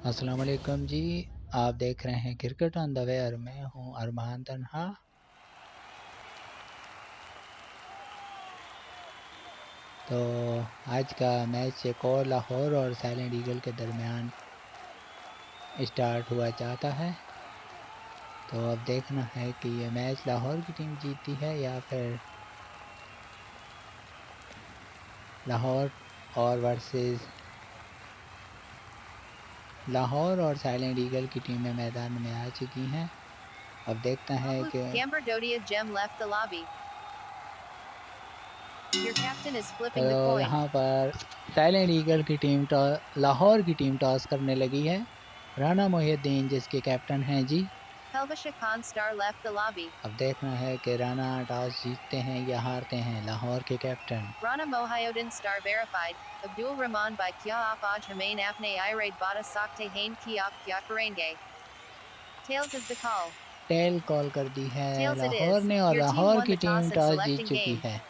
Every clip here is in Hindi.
अस्सलाम वालेकुम जी। आप देख रहे हैं क्रिकेट ऑन द वेयर। मैं हूं अरमान तन्हा। तो आज का मैच एक और लाहौर और साइलेंट ईगल के दरमियान स्टार्ट हुआ चाहता है। तो अब देखना है कि ये मैच लाहौर की टीम जीतती है या फिर लाहौर और वर्सेस लाहौर और साइलेंट ईगल की टीमें मैदान में आ चुकी हैं। अब देखते हैं कि तो यहाँ पर साइलेंट ईगल की टीम लाहौर की टीम टॉस करने लगी है। राना मोहिउद्दीन जिसके कैप्टन हैं जी। अब देखना है कि राना टॉस जीतते हैं या हारते हैं। लाहौर के captain Rana Mohiuddin star verified Abdul Rahman भाई क्या आप आज हमें अपने इरादे बता सकते हैं कि आप क्या करेंगे। Tails is the call. Tail call कर दी है लाहौर ने और लाहौर की टीम टॉस जीत चुकी है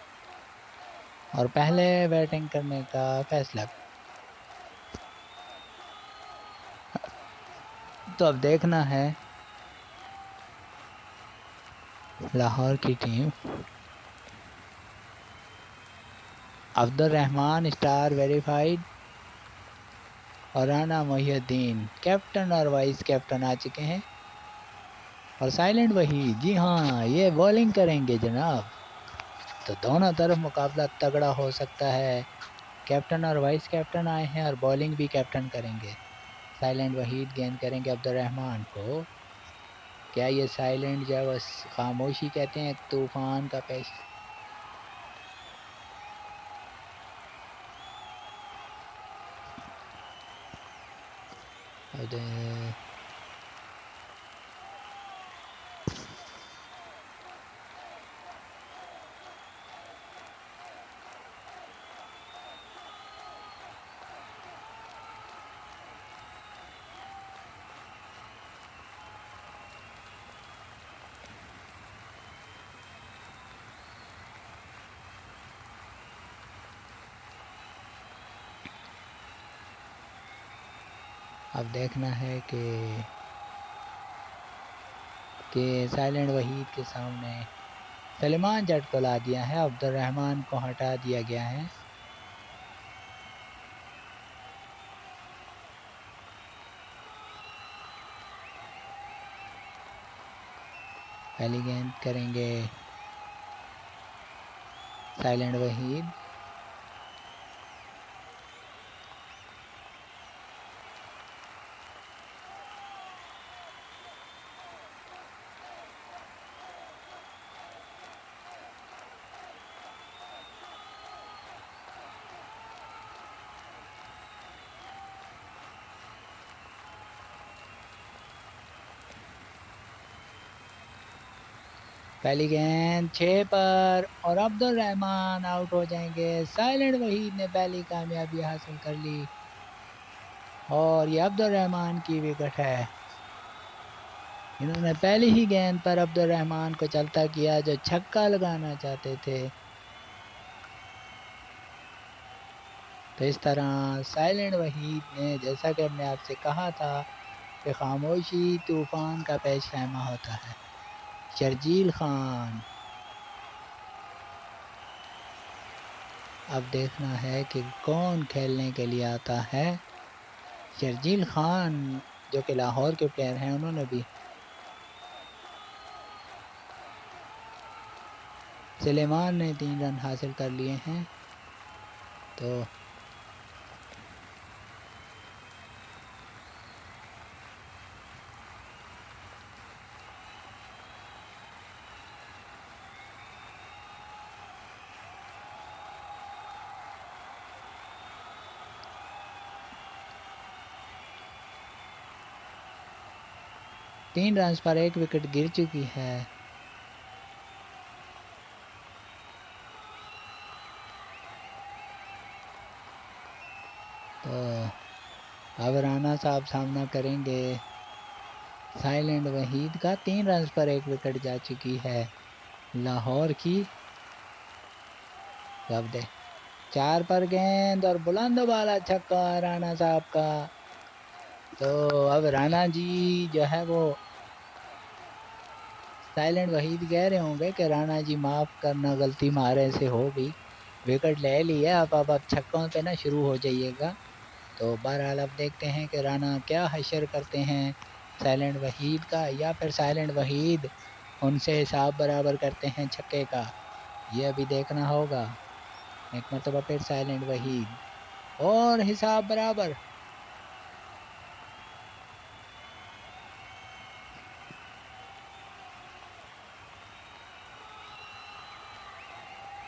और पहले बैटिंग करने का फैसला। तो अब देखना है लाहौर की team Abdul Rahman star verified और राना मोहिउद्दीन कैप्टन और वाइस कैप्टन आ चुके हैं और साइलेंट वही जी हाँ ये बॉलिंग करेंगे जनाब। तो दोनों तरफ मुकाबला तगड़ा हो सकता है। कैप्टन और वाइस कैप्टन आए हैं और बॉलिंग भी कैप्टन करेंगे। साइलेंट वहीद गेंद करेंगे अब्दुल रहमान को। क्या ये साइलेंट जो है बस खामोशी कहते हैं तूफान का पेश। अब देखना है कि साइलेंट वहीद के सामने सलमान जट को ला दिया है। अब्दुल रहमान को हटा दिया गया है। पहली गेंद करेंगे साइलेंट वहीद। पहली गेंद 6 पर और अब्दुल रहमान आउट हो जाएंगे। साइलेंट वहीद ने पहली कामयाबी हासिल कर ली और ये अब्दुल रहमान की विकेट है। इन्होंने पहली ही गेंद पर अब्दुल रहमान को चलता किया जो छक्का लगाना चाहते थे। तो इस तरह साइलेंट वहीद ने जैसा कि हमने आपसे कहा था कि खामोशी तूफान का पेश खैमा होता है। शर्जील खान अब देखना है कि कौन खेलने के लिए आता है। शर्जील खान जो कि लाहौर के प्लेयर हैं उन्होंने भी सुलेमान ने 3 रन हासिल कर लिए हैं। तो तीन रन पर एक विकेट गिर चुकी है। तो अब राना साहब सामना करेंगे साइलेंट वहीद का। 3 रन पर एक विकेट जा चुकी है लाहौर की। अब दे 4 पर गेंद और बुलंद वाला छक्का राणा साहब का। तो अब राणा जी जो है वो साइलेंट वहीद कह रहे होंगे कि राणा जी माफ़ करना, गलती हमारे से हो गई, विकेट ले लिया, अब छक्कों पे ना शुरू हो जाइएगा। तो बहरहाल अब देखते हैं कि राणा क्या हशर करते हैं साइलेंट वहीद का, या फिर साइलेंट वहीद उनसे हिसाब बराबर करते हैं छक्के का, ये अभी देखना होगा। एक मरतबा फिर साइलेंट वहीद और हिसाब बराबर।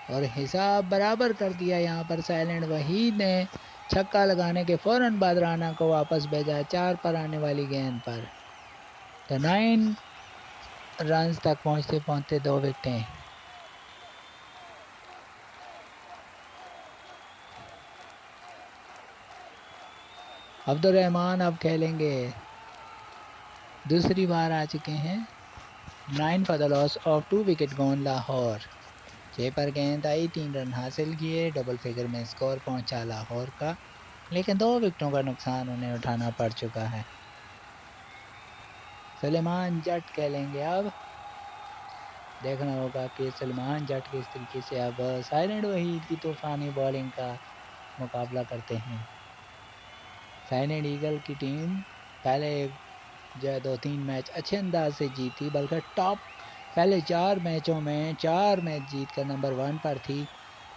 और हिसाब बराबर कर दिया यहाँ पर साइलेंट वहीद ने। छक्का लगाने के फ़ौरन बाद राणा को वापस भेजा 4 पर आने वाली गेंद पर। तो 9 रन्स तक पहुँचते पहुँचते 2 विकेटें। अब्दुल रहमान अब खेलेंगे, दूसरी बार आ चुके हैं। 9 for the loss of 2 wicket gone Lahore. 6 पर गेंद आई, 3 रन हासिल किए, डबल फिगर में स्कोर पहुंचा लाहौर का, लेकिन 2 विकेटों का नुकसान उन्हें उठाना पड़ चुका है। सलेमान जट खेलेंगे अब। देखना होगा कि सलेमान जट किस तरीके से अब साइलेंट वहीद की तूफानी बॉलिंग का मुकाबला करते हैं। साइलेंट ईगल की टीम पहले जो है 2-3 मैच अच्छे अंदाज से जीती, बल्कि टॉप पहले 4 मैचों में 4 मैच जीत कर नंबर 1 पर थी,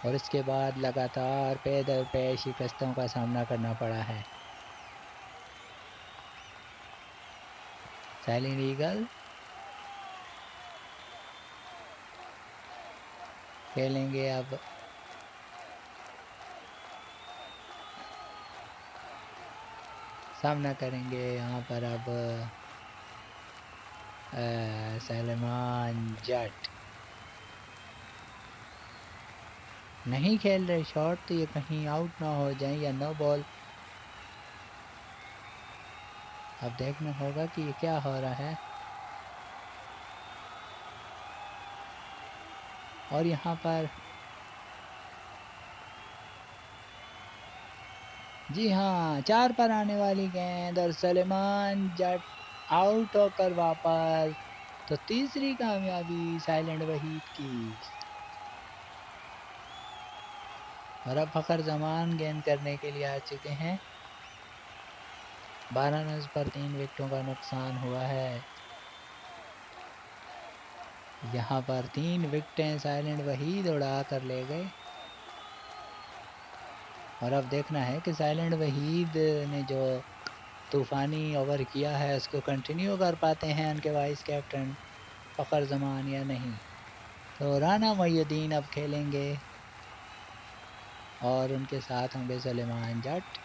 और इसके बाद लगातार पे दर पे शिकस्तों का सामना करना पड़ा है। साइलेंट ईगल खेलेंगे अब। सामना करेंगे यहाँ पर अब सलमान जट। नहीं खेल रहे शॉट, तो ये कहीं आउट ना हो जाए या नो बॉल। अब देखना होगा कि ये क्या हो रहा है। और यहाँ पर जी हाँ, 4 पर आने वाली गेंद और सलेमान जट आउट होकर वापस। तो तीसरी कामयाबी साइलेंट वहीद की। और अब फखर जमान गेंद करने के लिए आ चुके हैं। 12 रन पर 3 विकेटों का नुकसान हुआ है। यहाँ पर 3 विकेटें साइलेंट वहीद उड़ा कर ले गए। और अब देखना है कि साइलेंट वहीद ने जो तूफ़ानी ओवर किया है उसको कंटिन्यू कर पाते हैं उनके वाइस कैप्टन फ़खर जमान या नहीं। तो राना मोहिउद्दीन अब खेलेंगे और उनके साथ होंगे सलेमान जट।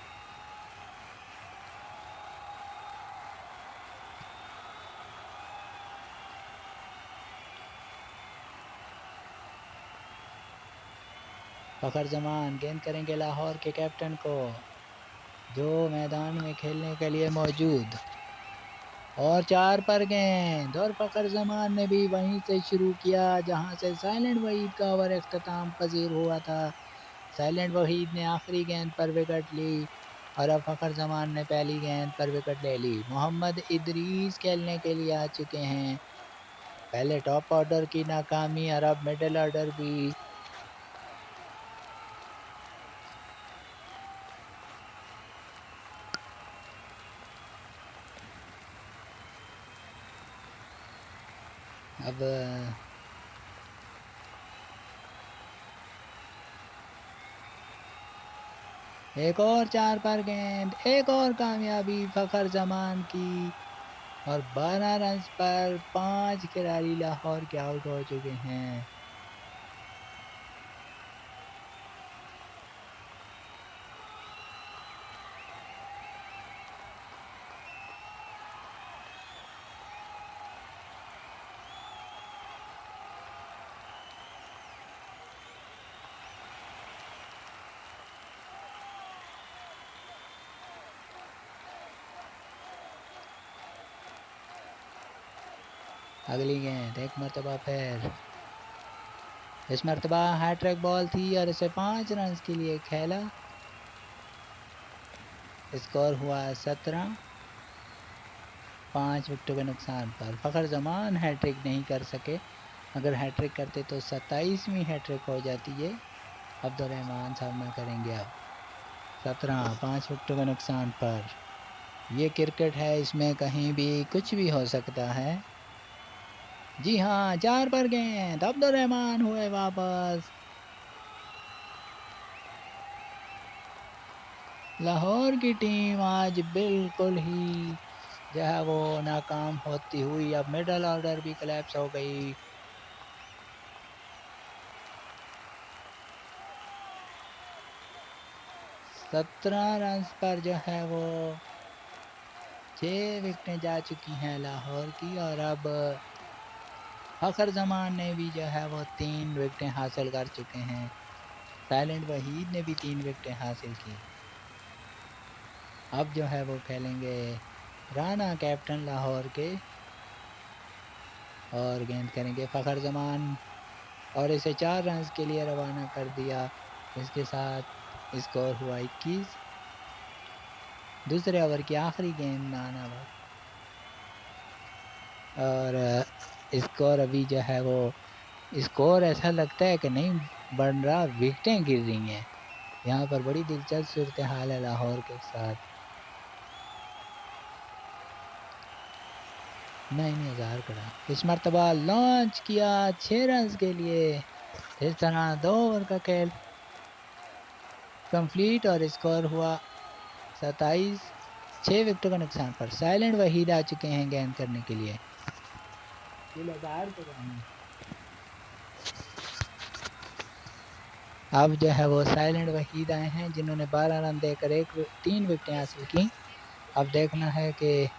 फ़खर जमान गेंद करेंगे लाहौर के कैप्टन को, जो मैदान में खेलने के लिए मौजूद। और 4 पर गेंद, और फ़खर जमान ने भी वहीं से शुरू किया जहां से साइलेंट वहीद का ओवर अख्ताम पजीर हुआ था। साइलेंट वहीद ने आखिरी गेंद पर विकेट ली और अब फ़खर जमान ने पहली गेंद पर विकेट ले ली। मोहम्मद इदरीस खेलने के लिए आ चुके हैं। पहले टॉप ऑर्डर की नाकामी और अब मिडिल ऑर्डर भी। अब एक और 4 पर गेंद, एक और कामयाबी फ़खर जमान की। और 12 रन पर 5 खिलाड़ी लाहौर के आउट हो चुके हैं। अगली गेंद एक मरतबा फिर, इस मरतबा हैट्रिक बॉल थी और इसे 5 रन के लिए खेला। स्कोर हुआ 17। 5 विकेटों के नुकसान पर। फ़खर जमान हैट्रिक नहीं कर सके, अगर हैट्रिक करते तो 27वीं हैट्रिक हो जाती है। अब्दुर्रहमान सामना करेंगे अब 17, 5 विकेटों के नुकसान पर। ये क्रिकेट है, इसमें कहीं भी कुछ भी हो सकता है। जी हाँ, 4 पर गेंद, अब्दुर्रहमान हुए वापस। लाहौर की टीम आज बिल्कुल ही जो है वो नाकाम होती हुई अब मिडल ऑर्डर भी कोलैप्स हो गई। सत्रह रन पर जो है वो 6 विकेटें जा चुकी हैं लाहौर की, और अब फखर जमान ने भी जो है वो 3 विकेटें हासिल कर चुके हैं। साइलेंट वहीद ने भी 3 विकेटें हासिल की। अब जो है वो खेलेंगे राना कैप्टन लाहौर के, और गेंद करेंगे फखर जमान, और इसे 4 रन के लिए रवाना कर दिया। इसके साथ स्कोर हुआ 21। दूसरे ओवर की आखिरी गेंद आना वक्त, और स्कोर अभी जो है वो स्कोर ऐसा लगता है कि नहीं बढ़ रहा, विकेटें गिर रही हैं। यहाँ पर बड़ी दिलचस्प सूरत हाल है लाहौर के साथ। 9000 कड़ा इस मरतबा लॉन्च किया 6 रन के लिए। इस तरह 2 ओवर का खेल कंप्लीट, और स्कोर हुआ 27। 6 विकेटों का नुकसान पर साइलेंट वहीद आ चुके हैं गेंद करने के लिए। अब जो है वो साइलेंट वहीद आए हैं, जिन्होंने 12 रन देकर 3 विकेटें हासिल की। अब देखना है कि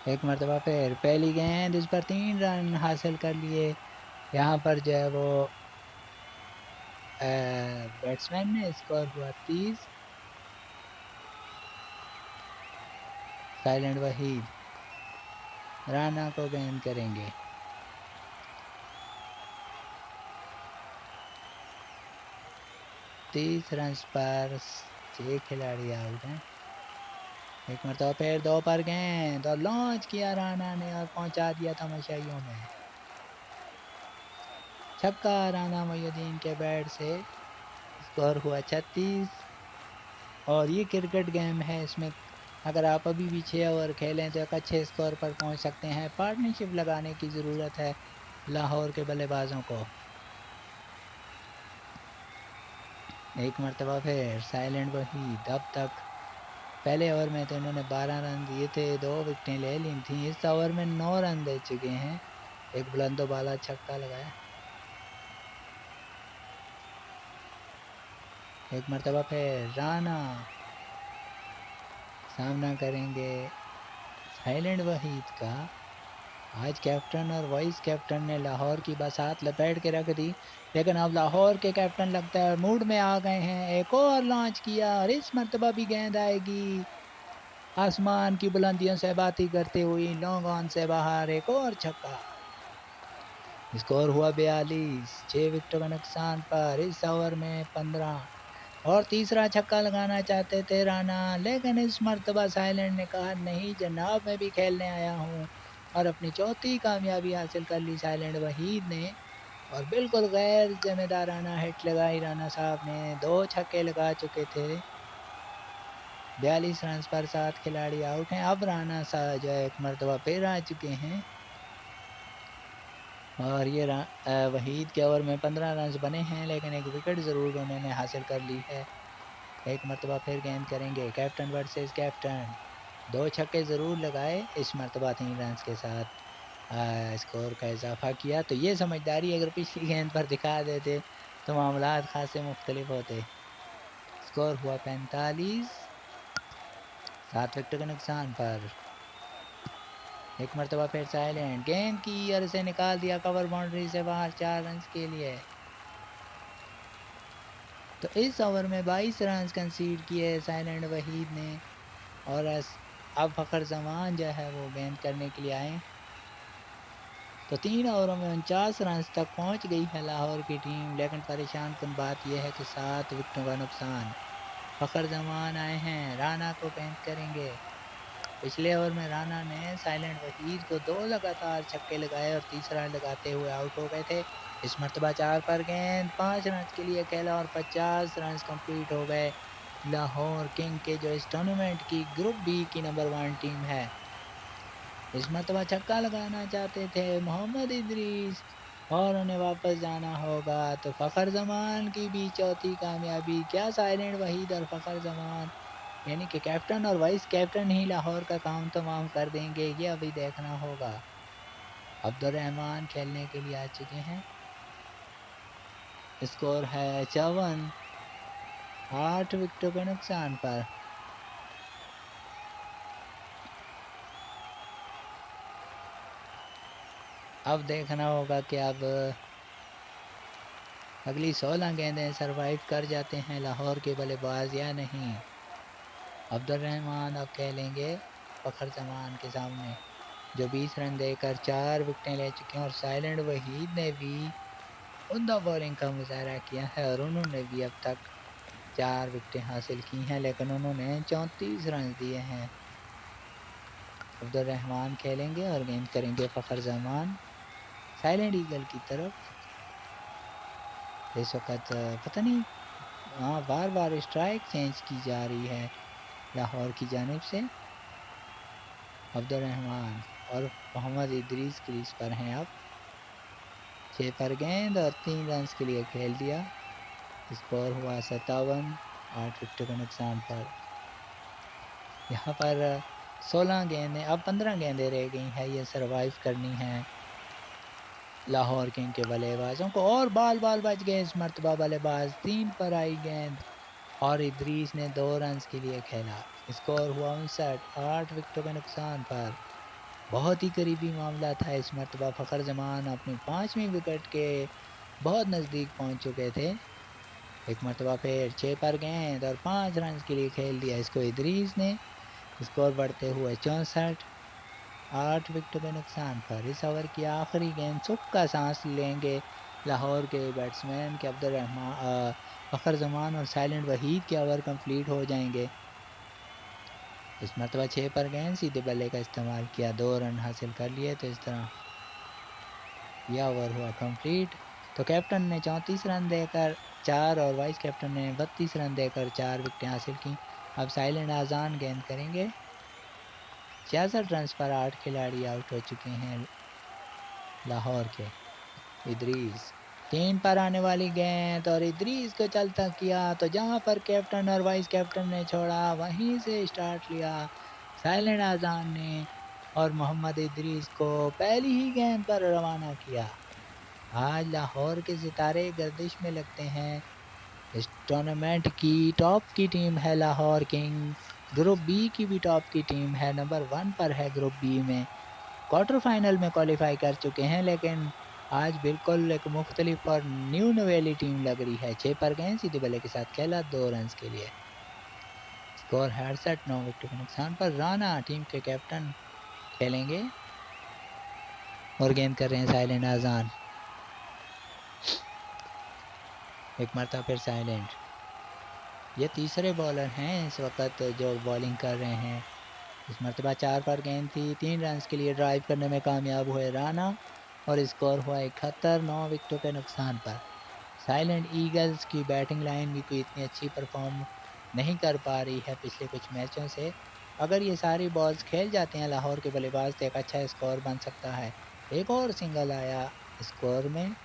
एक मरतबा फिर पहली गेंद, इस पर 3 रन हासिल कर लिए। यहाँ पर जो है वो बैट्समैन ने स्कोर हुआ 30। साइलेंट वहीद राना को गेंद करेंगे। 30 रन पर 6 खिलाड़ी आउट हैं। एक मरतबा फिर 2 पर गेंद, और लॉन्च किया राना ने और पहुंचा दिया तमाशाइयों में। छक्का राना मोइनुद्दीन के बैट से। स्कोर हुआ 36। और ये क्रिकेट गेम है, इसमें अगर आप अभी भी 6 ओवर खेलें तो एक अच्छे स्कोर पर पहुंच सकते हैं। पार्टनरशिप लगाने की ज़रूरत है लाहौर के बल्लेबाजों को। एक मरतबा फिर साइलेंट वहीद। अब तक पहले ओवर में तो इन्होंने 12 रन दिए थे, 2 विकेटें ले ली थी। इस ओवर में 9 रन दे चुके हैं, एक बुलंदो बाला छक्का लगाया। एक मरतबा फिर राना सामना करेंगे साइलेंट वहीद का। आज कैप्टन और वाइस कैप्टन ने लाहौर की बसात लपेट के रख दी, लेकिन अब लाहौर के कैप्टन लगता है मूड में आ गए हैं। एक और लॉन्च किया, और इस मरतबा भी गेंद आएगी आसमान की बुलंदियों से बातें करते हुई लॉन्ग ऑन से बाहर। एक और छक्का। स्कोर हुआ 42। 6 विकेटों का नुकसान पर इस ओवर में 15, और तीसरा छक्का लगाना चाहते थे राना, लेकिन इस मरतबा साइलेंट ने कहा नहीं जनाब, मैं भी खेलने आया हूँ, और अपनी चौथी कामयाबी हासिल कर ली साइलेंट वहीद ने। और बिल्कुल गैर जिम्मेदाराना हिट लगाई राना साहब ने, 2 छक्के लगा चुके थे। 42 रन पर 7 खिलाड़ी आउट हैं। अब राना साहब जो है एक मरतबा फिर आ चुके हैं, और ये वहीद के ओवर में 15 रन बने हैं, लेकिन एक विकेट ज़रूर उन्होंने हासिल कर ली है। एक मरतबा फिर गेंद करेंगे कैप्टन वर्सेस कैप्टन। 2 छक्के ज़रूर लगाए, इस मरतबा 3 रन के साथ स्कोर का इजाफा किया। तो ये समझदारी अगर पिछली गेंद पर दिखा देते तो मामलात खासे मुख्तलिफ होते। स्कोर हुआ 45। 7 विकेट के नुकसान पर। एक मरतबा फिर साइलेंट गेंद की, और इसे निकाल दिया कवर बाउंड्री से बाहर 4 रन के लिए। तो इस ओवर में 22 रन कंसीड किए साइलेंट वहीद ने, और अब फखर जमान जो है वो गेंद करने के लिए आए। तो 3 ओवरों में 49 रन तक पहुंच गई है लाहौर की टीम, लेकिन परेशान कुन बात यह है कि 7 विकेटों का नुकसान। फ़खर जमान आए हैं, राना को गेंद करेंगे। पिछले ओवर में राना ने साइलेंट वहीद को 2 लगातार छक्के लगाए और तीसरा लगाते हुए आउट हो गए थे। इस मर्तबा 4 पर गेंद 5 रन के लिए खेला और 50 रन कंप्लीट हो गए। लाहौर किंग के जो इस टूर्नामेंट की ग्रुप बी की नंबर 1 टीम है। इस मर्तबा छक्का लगाना चाहते थे मोहम्मद इदरीस और उन्हें वापस जाना होगा, तो फ़खर जमान की भी चौथी कामयाबी। क्या साइलेंट वहीद और फ़खर जमान यानी कि कैप्टन और वाइस कैप्टन ही लाहौर का काम तमाम कर देंगे, ये अभी देखना होगा। अब्दुर्रहमान खेलने के लिए आ चुके हैं। स्कोर है 54, 8 विकेटों के नुकसान पर। अब देखना होगा कि अब अगली 16 गेंदें सरवाइव कर जाते हैं लाहौर के बल्लेबाज या नहीं। अब्दुर्रहमान अब खेलेंगे फ़खर जमान के सामने, जो 20 रन देकर 4 विकेटें ले चुके हैं और साइलेंट वहीद ने भी उम्दा बॉलिंग का मुजाहरा किया है और उन्होंने भी अब तक 4 विकेटें हासिल की हैं, लेकिन उन्होंने 34 रन दिए हैं। अब्दुर्रहमान खेलेंगे और गेंद करेंगे फ़खर जमान साइलेंट ईगल की तरफ। इस वक्त पता नहीं बार बार स्ट्राइक चेंज की जा रही है लाहौर की जानिब से। अब्दुर्रहमान और मोहम्मद इदरीस क्रीज पर हैं अब। 6 पर गेंद और 3 रन के लिए खेल दिया। स्कोर हुआ 57, 8 विकेटों के नुकसान पर। यहाँ पर 16 गेंदें, अब 15 गेंदें रह गई हैं, ये सरवाइव करनी है लाहौर किंग के बल्लेबाजों को। और बाल बच गए इस मर्तबा बल्लेबाज। 3 पर आई गेंद और इदरीस ने 2 रन के लिए खेला। स्कोर हुआ 59, 8 विकेटों के नुकसान पर। बहुत ही करीबी मामला था इस मर्तबा। फ़खर जमान अपनी 5वीं विकेट के बहुत नज़दीक पहुंच चुके थे। एक मर्तबा फिर 6 पर गेंद और 5 रन के लिए खेल दिया इसको इदरीस ने। स्कोर बढ़ते हुए 64, 8 विकेटों के नुकसान पर। इस ओवर की आखिरी गेंद सुख का सांस लेंगे लाहौर के बैट्समैन के अब्दुर्रहमान, फ़खर जमान और साइलेंट वहीद के ओवर कंप्लीट हो जाएंगे। इस मरतबा 6 पर गेंद सीधे बल्ले का इस्तेमाल किया, 2 रन हासिल कर लिए, तो इस तरह यह ओवर हुआ कंप्लीट। तो कैप्टन ने 34 रन देकर 4 और वाइस कैप्टन ने 32 रन देकर 4 विकेटें हासिल की। अब साइलेंट आज़ान गेंद करेंगे। 66 रन पर 8 खिलाड़ी आउट हो चुके हैं लाहौर के। इदरीस 3 पर आने वाली गेंद और इदरीस को चलता किया, तो जहां पर कैप्टन और वाइस कैप्टन ने छोड़ा वहीं से स्टार्ट लिया साइलेंट आज़ान ने और मोहम्मद इदरीस को पहली ही गेंद पर रवाना किया। आज लाहौर के सितारे गर्दिश में लगते हैं। इस टूर्नामेंट की टॉप की टीम है लाहौर किंग। ग्रुप बी की भी टॉप की टीम है, नंबर 1 पर है ग्रुप बी में। क्वार्टर फाइनल में क्वालिफाई कर चुके हैं, लेकिन आज बिल्कुल एक मुख्तलिफ और न्यू नवेली टीम लग रही है। 6 पर गेंद सीधे बल्ले के साथ खेला, 2 रन के लिए। स्कोर 67, 9 विकेट के नुकसान पर। राना टीम के कैप्टन खेलेंगे और गेंद कर रहे हैं साइलेंट आज़ान। एक मरतबा फिर साइलेंट। ये तीसरे बॉलर हैं इस वक्त जो बॉलिंग कर रहे हैं। इस मरतबा 4 पर गेंद थी, 3 रन के लिए ड्राइव करने में कामयाब हुए राना और स्कोर हुआ 71, 9 विकेटों के नुकसान पर। साइलेंट ईगल्स की बैटिंग लाइन भी कोई इतनी अच्छी परफॉर्म नहीं कर पा रही है पिछले कुछ मैचों से। अगर ये सारी बॉल्स खेल जाते हैं लाहौर के बल्लेबाज तो एक अच्छा स्कोर बन सकता है। एक और सिंगल आया स्कोर में।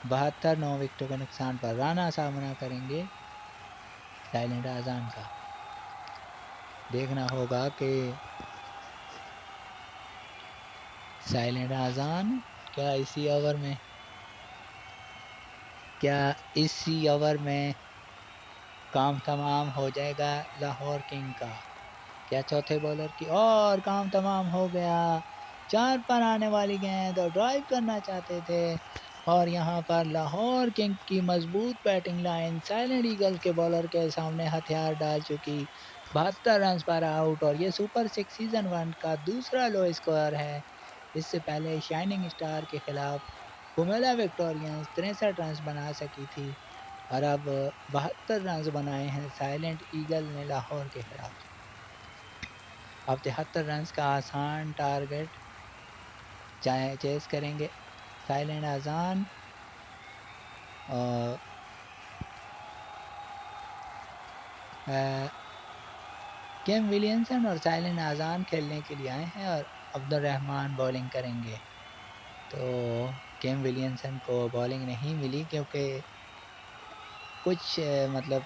72, 9 विकेटों के नुकसान पर। राना सामना करेंगे साइलेंट आज़ान का। देखना होगा कि साइलेंट आज़ान क्या इसी ओवर में काम तमाम हो जाएगा लाहौर किंग का। क्या चौथे बॉलर की और काम तमाम हो गया। 4 पर आने वाली गेंद और ड्राइव करना चाहते थे और यहाँ पर लाहौर किंग की मजबूत बैटिंग लाइन साइलेंट ईगल्स के बॉलर के सामने हथियार डाल चुकी। 72 रन पर आउट और ये सुपर 6 सीजन 1 का दूसरा लो स्कोर है। इससे पहले शाइनिंग स्टार के खिलाफ कुमेला विक्टोरियंस 63 रन बना सकी थी। और अब 72 रन बनाए हैं साइलेंट ईगल ने लाहौर के खिलाफ। अब 73 रन का आसान टारगेट चेस करेंगे साइलेंट अजान और केम विलियमसन और साइलेंट अजान खेलने के लिए आए हैं और अब्दुल रहमान बॉलिंग करेंगे। तो केम विलियमसन को बॉलिंग नहीं मिली क्योंकि कुछ मतलब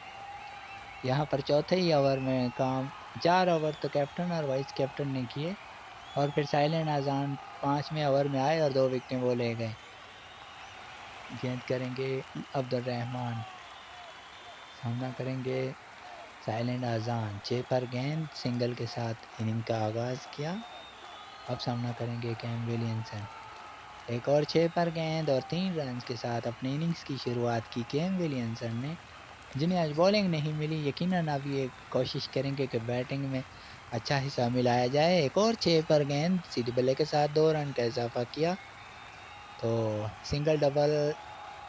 यहाँ पर चौथे ही ओवर में काम 4 ओवर तो कैप्टन और वाइस कैप्टन ने किए और फिर साइलेंट अजान 5वें ओवर में आए और 2 विकेटें वो ले गए। गेंद करेंगे अब्दुल रहमान, सामना करेंगे साइलेंट अजान। 6 पर गेंद सिंगल के साथ इनिंग का आगाज़ किया। अब सामना करेंगे कैम विलियमसन। एक और 6 पर गेंद और 3 रन के साथ अपनी इनिंग्स की शुरुआत की कैम विलियमसन ने, जिन्हें आज बॉलिंग नहीं मिली। यकीनन अब ये कोशिश करेंगे कि बैटिंग में अच्छा हिस्सा मिलाया जाए। एक और 6 पर गेंद सीधे बल्ले के साथ 2 रन का इजाफा किया। तो सिंगल डबल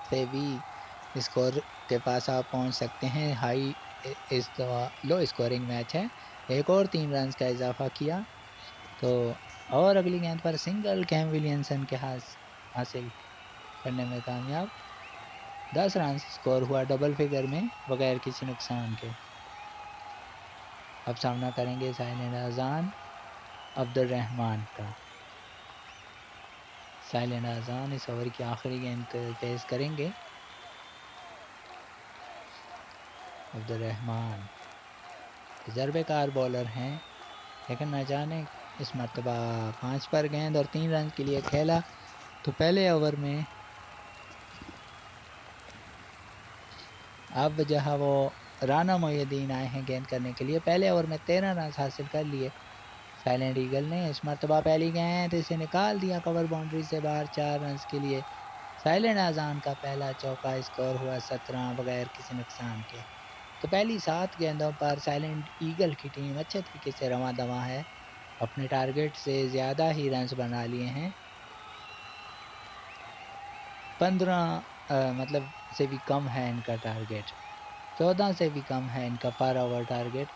से भी स्कोर के पास आप पहुंच सकते हैं। हाई इस लो स्कोरिंग मैच है। एक और 3 रन का इजाफा किया तो और अगली गेंद पर सिंगल कैम विलियमसन के हासिल करने में कामयाब। 10 रन स्कोर हुआ डबल फिगर में बगैर किसी नुकसान के। अब सामना करेंगे साइलेंट अजान अब्दुल रहमान का। साइलेंट अजान इस ओवर की आखिरी गेंद पेश करेंगे। अब्दुल रहमान तजर्बेकार बॉलर हैं, लेकिन न जाने इस मरतबा 5 पर गेंद और 3 रन के लिए खेला। तो पहले ओवर में अब जहाँ वो राना मोहिउद्दीन आए हैं गेंद करने के लिए। पहले ओवर में 13 रन हासिल कर लिए साइलेंट ईगल ने। इस मरतबा पहली गेंद इसे निकाल दिया कवर बाउंड्री से बाहर 4 रन के लिए। साइलेंट अजान का पहला चौका, स्कोर हुआ 17 बगैर किसी नुकसान के। तो पहली 7 गेंदों पर साइलेंट ईगल की टीम अच्छे तरीके से रवां दवां है, अपने टारगेट से ज़्यादा ही रन्स बना लिए हैं। 15 मतलब से भी कम है इनका टारगेट, 14 से भी कम है इनका पर ओवर टारगेट।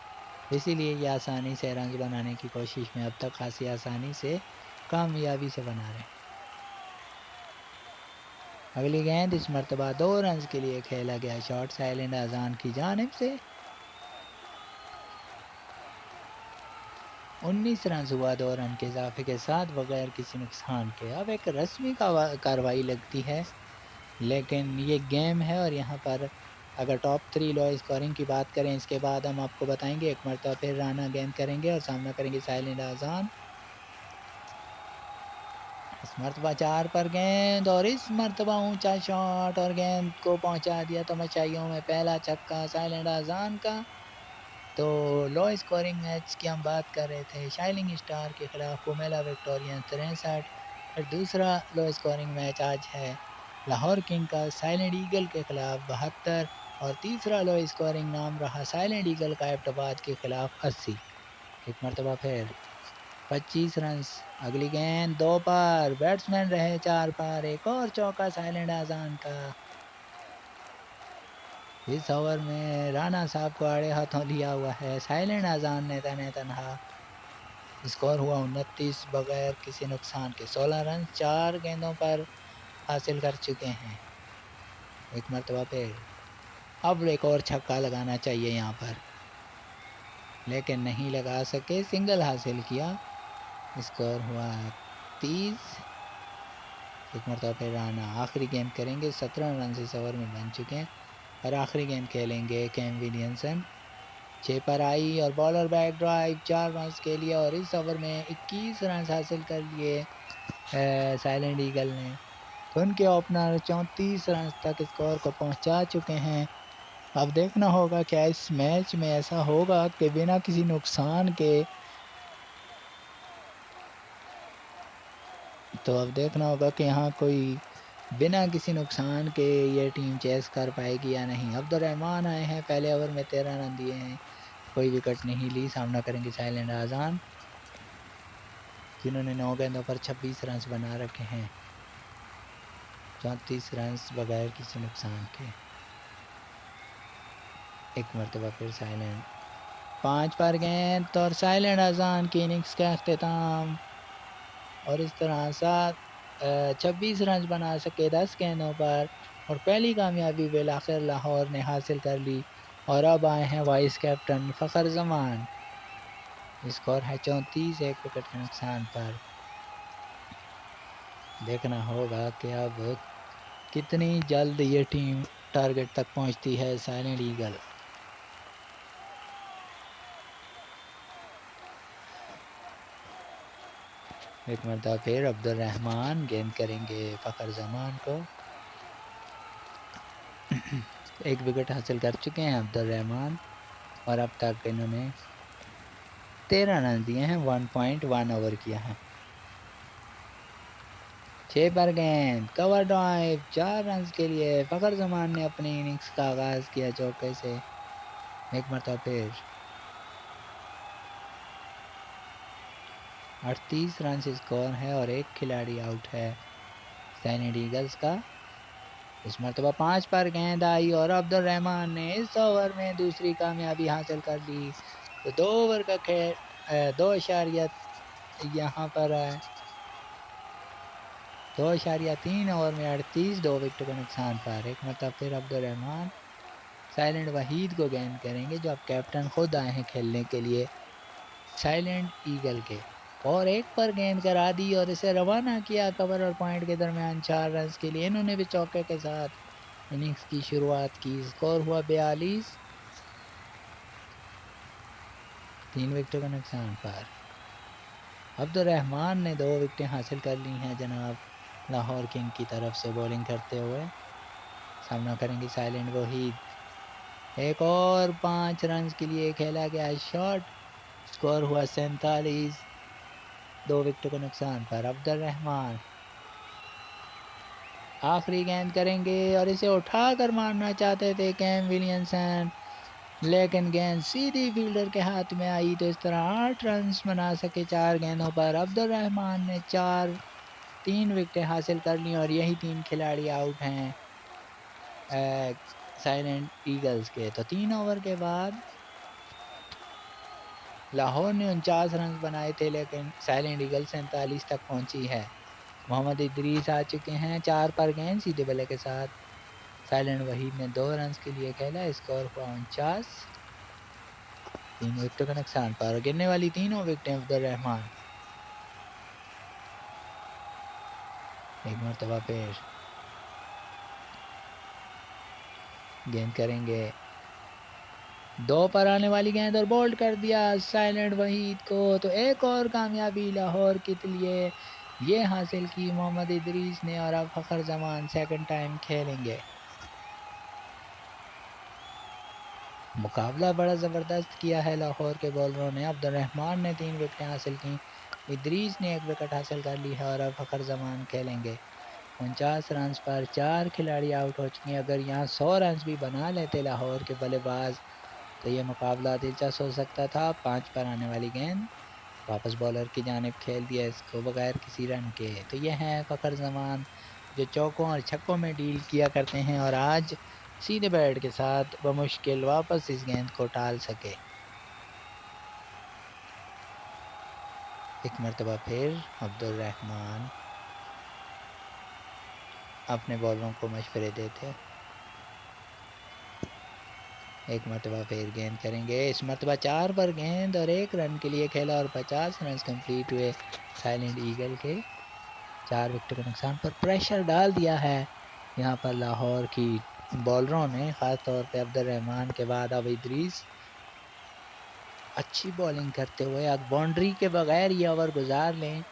इसीलिए ये आसानी से रन्स बनाने की कोशिश में अब तक खासी आसानी से कामयाबी से बना रहे हैं। अगली गेंद इस मरतबा 2 रन के लिए खेला गया शॉट साइलेंट अजान की जानिब से। 19 रन हुआ 2 रन के इजाफे के साथ बगैर किसी नुकसान के। अब एक रस्मी कार्रवाई लगती है, लेकिन ये गेम है और यहाँ पर अगर टॉप 3 लो स्कोरिंग की बात करें इसके बाद हम आपको बताएंगे। एक मरतबा फिर राना गेंद करेंगे और सामना करेंगे साइलेंट अजान। इस मरतबा 4 पर गेंद और इस मरतबा ऊंचा शॉट और गेंद को पहुंचा दिया तमचाइयों में पहला छक्का साइलेंट अजान का। तो लो स्कोरिंग मैच की हम बात कर रहे थे, शाइनिंग स्टार के खिलाफ पुमेला विक्टोरियंस 63। फिर दूसरा लो स्कोरिंग मैच आज है लाहौर किंग का साइलेंट ईगल के खिलाफ 72 और तीसरा लो स्कोरिंग नाम रहा साइलेंट ईगल का एबटाबाद के खिलाफ 80। एक मरतबा फिर 25 रन। अगली गेंद 2 पर, बैट्समैन रहे 4 पर। एक और चौका साइलेंट अजान का। इस ओवर में राणा साहब को आड़े हाथों लिया हुआ है साइलेंट अजान ने तने तनहा। स्कोर हुआ 29 बगैर किसी नुकसान के। 16 रन 4 गेंदों पर हासिल कर चुके हैं। एक मरतबा फिर अब एक और छक्का लगाना चाहिए यहाँ पर, लेकिन नहीं लगा सके, सिंगल हासिल किया। स्कोर हुआ 30। एक मरतबा फिर राना आखिरी गेंद करेंगे। 17 रन इस ओवर में बन चुके हैं और आखिरी गेंद खेलेंगे कैम विलियमसन। 6 पर आई और बॉलर बैक ड्राइव 4 रन के लिए और इस ओवर में 21 रन हासिल कर लिए साइलेंट ईगल ने। तो उनके ओपनर 34 रन तक स्कोर को पहुंचा चुके हैं। अब देखना होगा क्या इस मैच में ऐसा होगा कि बिना किसी नुकसान के, तो अब देखना होगा कि यहाँ कोई बिना किसी नुकसान के ये टीम चेस कर पाएगी या नहीं। अब्दुल रहमान आए हैं, पहले ओवर में 13 रन दिए हैं, कोई विकेट नहीं ली। सामना करेंगे साइलेंट अजान, जिन्होंने 9 गेंदों पर 26 रन बना रखे हैं, 34 रन बगैर किसी नुकसान के। एक मरतबा फिर साइलेंट 5 पर गेंद और साइलेंट अजान की इनिंग्स का अख्ताम। और इस तरह 26 रन बना सके 10 गेंदों पर और पहली कामयाबी बिलाखिर लाहौर ने हासिल कर ली। और अब आए हैं vice captain Fakhar Zaman. Score है 34 एक विकेट के नुकसान पर। देखना होगा कि अब कितनी जल्द ये टीम टारगेट तक पहुंचती है साइलेंट ईगल। एक मरतबा फिर अब्दुल रहमान गेंद करेंगे फ़खर जमान को। एक विकेट हासिल कर चुके हैं अब्दुल रहमान और अब तक इन्होंने 13 रन दिए हैं। 1.1 ओवर किया है। 6 पर गेंद कवर ड्राइव 4 रन के लिए फ़खर जमान ने अपनी इनिंग्स का आगाज किया चौके से। एक मरतबा फिर 38 रन स्कोर है और एक खिलाड़ी आउट है साइलेंट ईगल्स का। इस मरतबा 5 पर गेंद आई और अब्दुल रहमान ने इस ओवर में दूसरी कामयाबी हासिल कर ली। तो 2 ओवर का खेल 2 यहाँ पर है 2.3 ओवर में 38 2 विकेट के नुकसान पर। एक मतलब फिर अब्दुल रहमान साइलेंट वहीद को गेंद करेंगे जो अब कैप्टन खुद आए हैं खेलने के लिए साइलेंट ईगल के। और एक पर गेंद करा दी और इसे रवाना किया कवर और पॉइंट के दरमियान 4 रन के लिए। इन्होंने भी चौके के साथ इनिंग्स की शुरुआत की। स्कोर हुआ 42 3 विकेटों के नुकसान पर। अब्दुल रहमान ने 2 विकेटें हासिल कर ली हैं जनाब लाहौर किंग की तरफ से बॉलिंग करते हुए। सामना करेंगे साइलेंट वहीद। एक और 5 रन के लिए खेला गया शॉट। स्कोर हुआ 47 2 विकेटों के नुकसान पर। अब्दुल रहमान आखिरी गेंद करेंगे और इसे उठाकर मारना चाहते थे कैम विलियमसन, लेकिन गेंद सीधी फील्डर के हाथ में आई। तो इस तरह 8 रन बना सके 4 गेंदों पर। अब्दुल रहमान ने 3 विकेटें हासिल कर ली और यही 3 खिलाड़ी आउट हैं साइलेंट ईगल्स के। तो 3 ओवर के बाद लाहौर ने 49 रन बनाए थे लेकिन साइलेंट ईगल 47 तक पहुंची है। मोहम्मद इदरीस आ चुके हैं 4 पर गेंद सीधे बल्ले के साथ। साइलेंट वहीद ने 2 रन के लिए खेला। स्कोर हुआ 49 3 विकेटों के नुकसान पर। गिरने वाली तीनों विकेटें अब्दुल रहमान। एक मरतबा फिर गेंद करेंगे 2 पर आने वाली गेंद और बोल्ड कर दिया साइलेंट वहीद को। तो एक और कामयाबी लाहौर के लिए ये हासिल की मोहम्मद इदरीस ने और अब फ़खर जमान सेकंड टाइम खेलेंगे। मुकाबला बड़ा ज़बरदस्त किया है लाहौर के बॉलरों ने। अब्दुल रहमान ने 3 विकेटें हासिल की, इदरीस ने 1 विकेट हासिल कर ली है और अब फ़खर जमान खेलेंगे। 49 रन पर 4 खिलाड़ी आउट हो चुके हैं। अगर यहाँ 100 रन भी बना लेते लाहौर के बल्लेबाज तो ये मुकाबला दिलचस्प हो सकता था। 5 पर आने वाली गेंद वापस बॉलर की जानिब खेल दिया इसको बगैर किसी रन के। तो ये हैं फ़खर जमान जो चौकों और छक्कों में डील किया करते हैं और आज सीधे बैट के साथ बमुश्किल वापस इस गेंद को टाल सके। एक मरतबा फिर अब्दुल रहमान अपने बॉलरों को मशवरे देते। एक मरतबा फिर गेंद करेंगे। इस मरतबा 4 पर गेंद और 1 रन के लिए खेला और 50 रन कंप्लीट हुए साइलेंट ईगल के। 4 विकेट के नुकसान पर प्रेशर डाल दिया है यहाँ पर लाहौर की बॉलरों ने, ख़ास तौर पे अब्दुल रहमान के बाद अब इदरीस अच्छी बॉलिंग करते हुए अब बाउंड्री के बगैर ये ओवर गुजार लें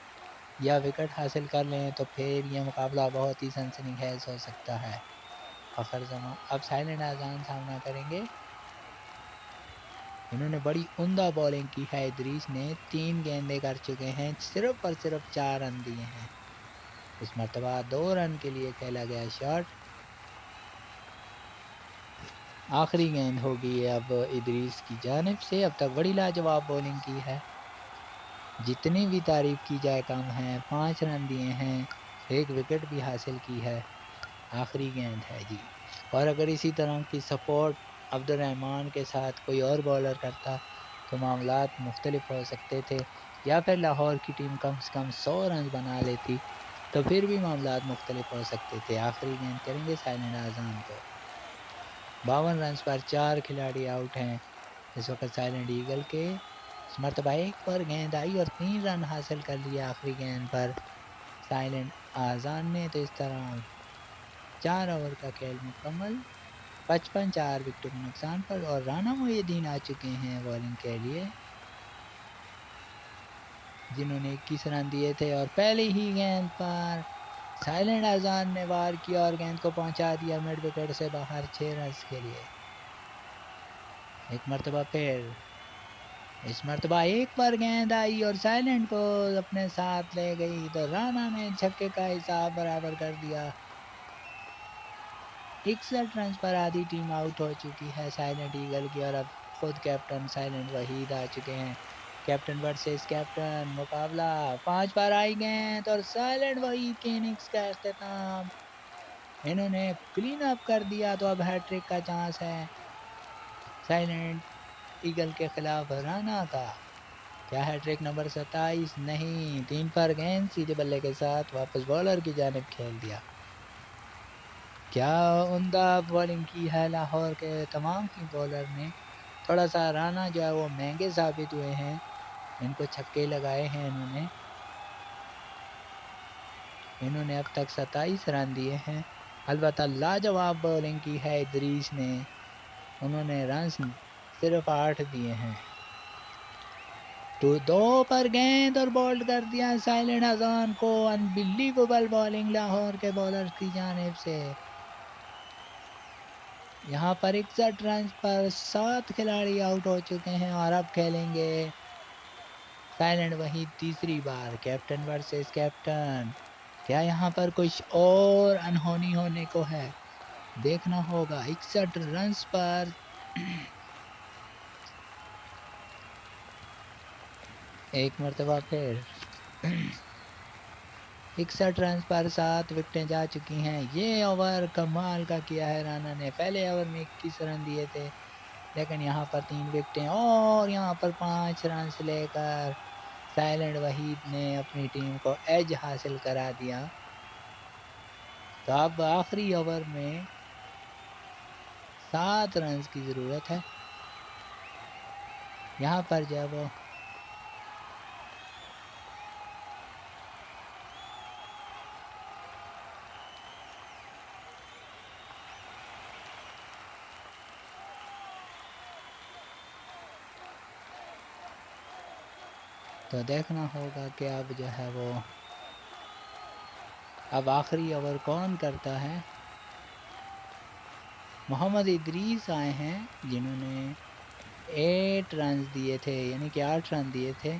या विकेट हासिल कर लें तो फिर ये मुकाबला बहुत ही सनसनीखेज हो सकता है। फ़खर जमान अब साइलेंट अजान सामना करेंगे। इन्होंने बड़ी उम्दा बॉलिंग की है। इदरीस ने 3 गेंदें कर चुके हैं, सिर्फ और सिर्फ 4 रन दिए हैं। इस मरतबा 2 रन के लिए खेला गया शॉट। आखिरी गेंद होगी अब इदरीस की जानिब से। अब तक बड़ी लाजवाब बॉलिंग की है, जितनी भी तारीफ की जाए कम है। 5 रन दिए हैं, 1 विकेट भी हासिल की है। आखिरी गेंद है जी। और अगर इसी तरह की सपोर्ट अब्दुर्रहमान के साथ कोई और बॉलर करता तो मामलात मुख्तलिफ हो सकते थे, या फिर लाहौर की टीम कम से कम 100 रन बना लेती तो फिर भी मामलात मुख्तलिफ हो सकते थे। आखिरी गेंद करेंगे साइलेंट आज़ान को। 52 रन पर 4 खिलाड़ी आउट हैं इस वक्त साइलेंट ईगल के। इस मरतबा एक पर गेंद आई और 3 रन हासिल कर लिया आखिरी गेंद पर साइलेंट आज़ान ने। तो इस तरह 4 ओवर का खेल मुकम्मल, 55 4 विकेटों के नुकसान पर, और राना मोहिउद्दीन आ चुके हैं बॉलिंग के लिए, जिन्होंने 21 रन दिए थे। और पहले ही गेंद पर साइलेंट आज़ान ने वार किया और गेंद को पहुंचा दिया मिड विकेट से बाहर 6 रन के लिए। एक मरतबा फिर, इस मरतबा एक पर गेंद आई और साइलेंट को अपने साथ ले गई तो राना ने छक्के का हिसाब बराबर कर दिया। 61 रन पर आधी टीम आउट हो चुकी है साइलेंट ईगल की, और अब खुद कैप्टन साइलेंट वहीद आ चुके हैं। कैप्टन वर्सेस कैप्टन मुकाबला, 5 बार आई गेंद और साइलेंट वहीद के इनिंग्स का अख्ताम। इन्होंने क्लीन अप कर दिया तो अब हैट्रिक का चांस है साइलेंट ईगल के खिलाफ राना का। क्या हैट्रिक नंबर 27? नहीं, 3 पर गेंद सीधे बल्ले के साथ वापस बॉलर की जानिब खेल दिया। क्या उम्दा बॉलिंग की है लाहौर के तमाम ही बॉलर ने। थोड़ा सा राना जो है वो महंगे साबित हुए हैं, इनको छक्के लगाए हैं इन्होंने। इन्होंने अब तक 27 रन दिए हैं। अलबत्ता लाजवाब बॉलिंग की है इदरीस ने, उन्होंने रन सिर्फ 8 दिए हैं। तो 2 पर गेंद और बोल्ड कर दिया साइलेंट अजान को। अनबिलीवेबल बॉलिंग लाहौर के बॉलर्स की जानिब से। यहाँ पर 61 रन पर 7 खिलाड़ी आउट हो चुके हैं और अब खेलेंगे साइलेंट वहीद तीसरी बार कैप्टन वर्सेस कैप्टन। क्या यहाँ पर कुछ और अनहोनी होने को है, देखना होगा। 61 रन पर एक मरतबा फिर 61 रन पर 7 विकेटें जा चुकी हैं। ये ओवर कमाल का किया है राना ने। पहले ओवर में 21 रन दिए थे, लेकिन यहाँ पर 3 विकेटें और यहाँ पर 5 रन से लेकर साइलेंट वहीद ने अपनी टीम को एज हासिल करा दिया। तो अब आखिरी ओवर में 7 रन की ज़रूरत है। यहाँ पर जो है वो तो देखना होगा कि अब जो है वो अब आखिरी ओवर कौन करता है। मोहम्मद इदरीस आए हैं, जिन्होंने 8 रन दिए थे, यानी कि 8 रन दिए थे,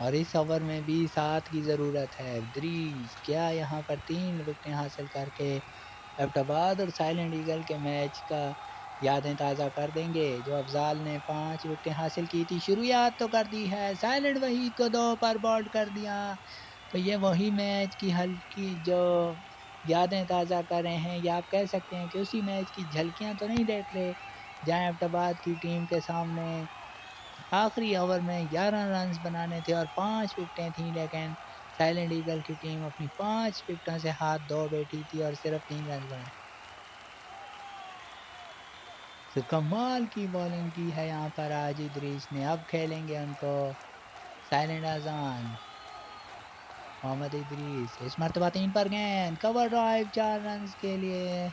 और इस ओवर में भी 7 की ज़रूरत है। इदरीस क्या यहाँ पर 3 विकेटें हासिल करके एबटाबाद और साइलेंट ईगल के मैच का यादें ताज़ा कर देंगे, जो अफजाल ने 5 विकेटें हासिल की थी। शुरुआत तो कर दी है, साइलेंट वहीद को 2 पर बॉल्ड कर दिया। तो ये वही मैच की हल्की जो यादें ताज़ा कर रहे हैं, या आप कह सकते हैं कि उसी मैच की झलकियां तो नहीं देख रहे, जहां एबटाबाद की टीम के सामने आखिरी ओवर में 11 रन बनाने थे और 5 विकेटें थीं, लेकिन साइलेंट ईगल की टीम अपनी 5 विकेटों से हाथ धो बैठी थी और सिर्फ 3 रन बनाए। तो कमाल की बॉलिंग की है यहाँ पर आज इदरीस ने। अब खेलेंगे उनको साइलेंट आज़ान। मोहम्मद इदरीस इस मरतबा 3 पर गेंद, कवर ड्राइव 4 रन के लिए।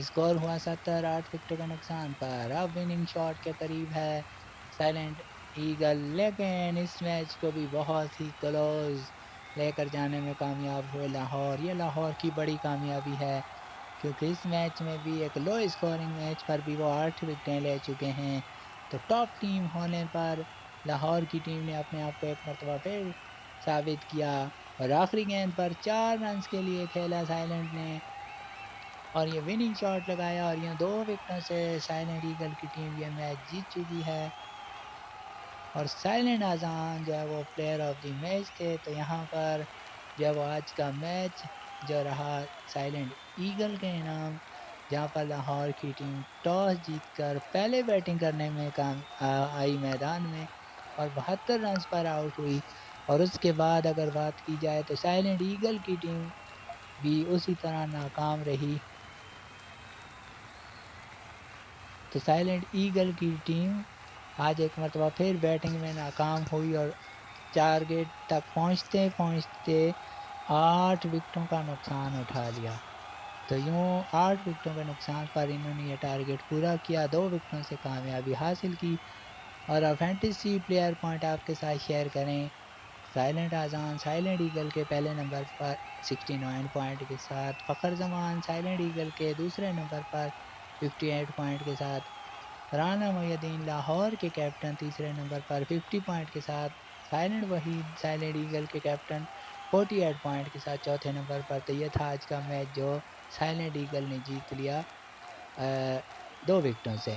स्कोर हुआ 70, 8 विकेटों के नुकसान पर। अब विनिंग शॉट के करीब है साइलेंट ईगल, लेकिन इस मैच को भी बहुत ही क्लोज लेकर जाने में कामयाब हुए लाहौर। ये लाहौर की बड़ी कामयाबी है, क्योंकि इस मैच में भी एक लो स्कोरिंग मैच पर भी वो 8 विकेटें ले चुके हैं। तो टॉप टीम होने पर लाहौर की टीम ने अपने आप को एक मरतबा फिर साबित किया, और आखिरी गेंद पर 4 रन के लिए खेला साइलेंट ने, और ये विनिंग शॉट लगाया, और ये 2 विकेटों से साइलेंट ईगल की टीम ये मैच जीत चुकी है। और साइलेंट आज़ान जो है वो प्लेयर ऑफ द मैच थे। तो यहाँ पर जो वो आज का मैच जो रहा साइलेंट ईगल के इनाम, जहां पर लाहौर की टीम टॉस जीतकर पहले बैटिंग करने में आई मैदान में और 72 रन पर आउट हुई। और उसके बाद अगर बात की जाए तो साइलेंट ईगल की टीम भी उसी तरह नाकाम रही। तो साइलेंट ईगल की टीम आज एक मरतबा फिर बैटिंग में नाकाम हुई और टारगेट तक पहुंचते पहुंचते 8 विकेटों का नुकसान उठा लिया। तो यूँ 8 विकेटों के नुकसान पर इन्होंने ये टारगेट पूरा किया, 2 विकेटों से कामयाबी हासिल की। और फैंटेसी प्लेयर पॉइंट आपके साथ शेयर करें। साइलेंट आज़ान साइलेंट ईगल के पहले नंबर पर 69 पॉइंट के साथ, फ़खर जमान साइलेंट ईगल के दूसरे नंबर पर 58 पॉइंट के साथ, राना मोहिउद्दीन लाहौर के कैप्टन तीसरे नंबर पर 50 पॉइंट के साथ, साइलेंट वहीद साइलेंट ईगल के कैप्टन 48 पॉइंट के साथ चौथे नंबर पर। तो ये था आज का मैच जो साइलेंट ईगल ने जीत लिया 2 विकेटों से।